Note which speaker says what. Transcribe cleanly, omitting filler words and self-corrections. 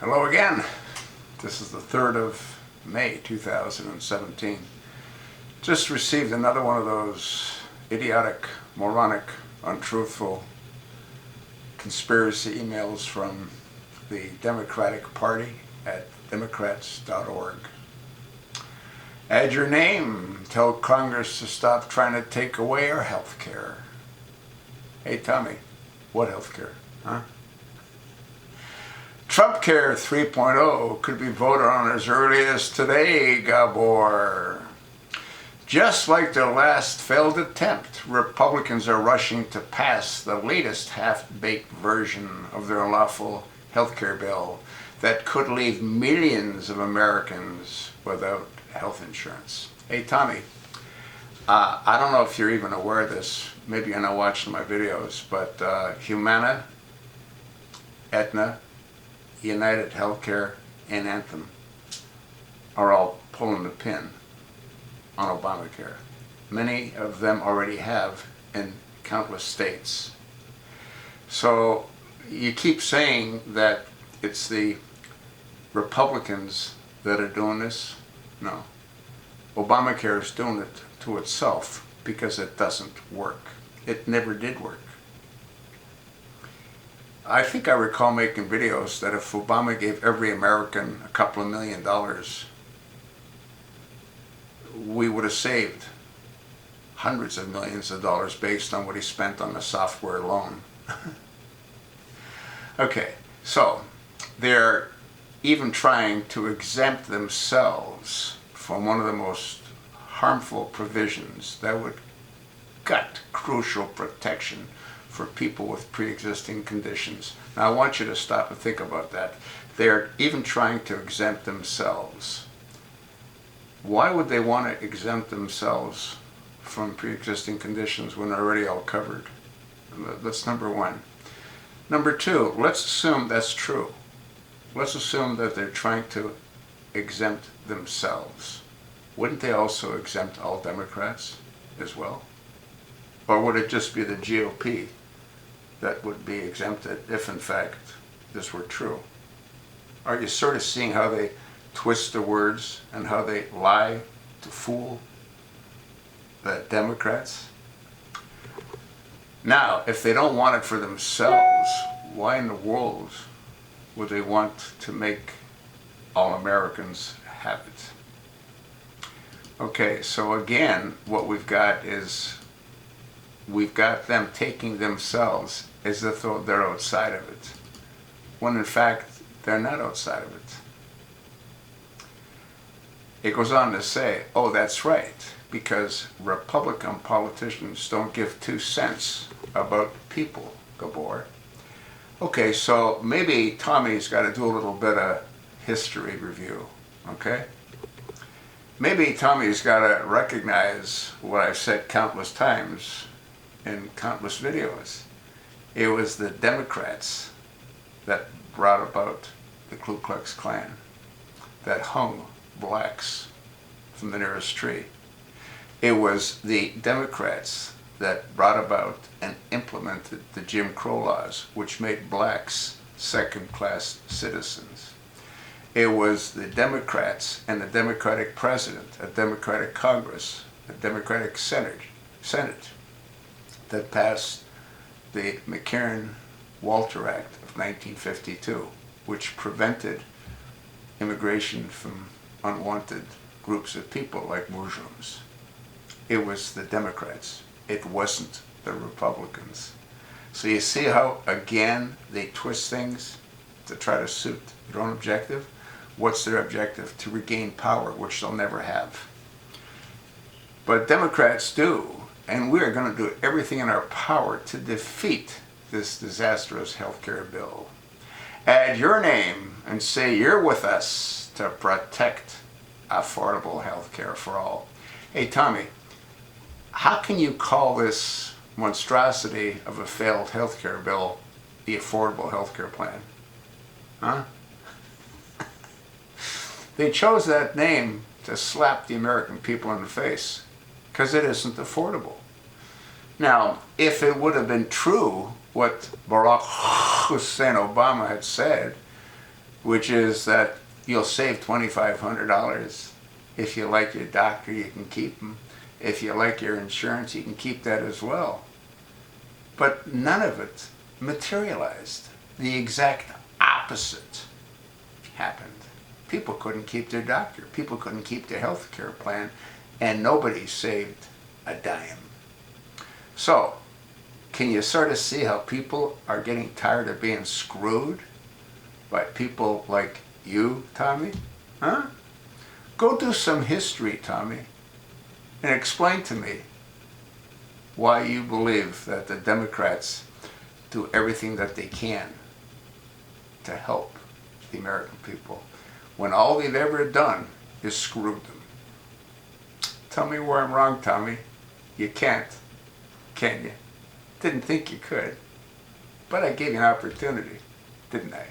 Speaker 1: Hello again. This is the 3rd of May 2017. Just received another one of those idiotic, moronic, untruthful conspiracy emails from the Democratic Party at democrats.org. Add your name. Tell Congress to stop trying to take away our health care. Hey Tommy, what health care? Huh? Trump Care 3.0 could be voted on as early as today, Gabor. Just like their last failed attempt, Republicans are rushing to pass the latest half-baked version of their unlawful health care bill that could leave millions of Americans without health insurance. Hey Tommy, I don't know if you're even aware of this, maybe you're not watching my videos, but Humana, Aetna, United Healthcare, and Anthem are all pulling the pin on Obamacare. Many of them already have in countless states. So you keep saying that it's the Republicans that are doing this. No. Obamacare is doing it to itself because it doesn't work. It never did work. I think I recall making videos that if Obama gave every American a couple of $1 million, we would have saved hundreds of millions of dollars based on what he spent on the software alone. Okay, so they're even trying to exempt themselves from one of the most harmful provisions that would gut crucial protection for people with pre-existing conditions. Now I want you to stop and think about that. They're even trying to exempt themselves. Why would they want to exempt themselves from pre-existing conditions when they're already all covered? That's number one. Number two, let's assume that's true. Let's assume that they're trying to exempt themselves. Wouldn't they also exempt all Democrats as well? Or would it just be the GOP that would be exempted if in fact this were true? Are you sort of seeing how they twist the words and how they lie to fool the Democrats? Now, if they don't want it for themselves, why in the world would they want to make all Americans have it? Okay, so again, what we've got is we've got them taking themselves as if they're outside of it, when in fact they're not outside of it. It goes on to say, oh, that's right, because Republican politicians don't give 2 cents about people, Gabor. Okay, so maybe Tommy's got to do a little bit of history review, okay? Maybe Tommy's got to recognize what I've said countless times in countless videos. It was the Democrats that brought about the Ku Klux Klan, that hung blacks from the nearest tree. It was the Democrats that brought about and implemented the Jim Crow laws, which made blacks second-class citizens. It was the Democrats and the Democratic president, a Democratic Congress, a Democratic Senate that passed the McCarren-Walter Act of 1952, which prevented immigration from unwanted groups of people like Muslims. It was the Democrats. It wasn't the Republicans. So you see how, again, they twist things to try to suit their own objective? What's their objective? To regain power, which they'll never have. But Democrats do. And we're going to do everything in our power to defeat this disastrous healthcare bill. Add your name and say you're with us to protect affordable healthcare for all. Hey Tommy, how can you call this monstrosity of a failed healthcare bill the Affordable Healthcare Plan? Huh? They chose that name to slap the American people in the face because it isn't affordable. Now, if it would have been true what Barack Hussein Obama had said, which is that you'll save $2,500. If you like your doctor, you can keep them. If you like your insurance, you can keep that as well. But none of it materialized. The exact opposite happened. People couldn't keep their doctor. People couldn't keep their health care plan, and nobody saved a dime. So, can you sort of see how people are getting tired of being screwed by people like you, Tommy? Huh? Go do some history, Tommy, and explain to me why you believe that the Democrats do everything that they can to help the American people, when all they've ever done is screwed them. Tell me where I'm wrong, Tommy. You can't, can you? Didn't think you could, but I gave you an opportunity, didn't I?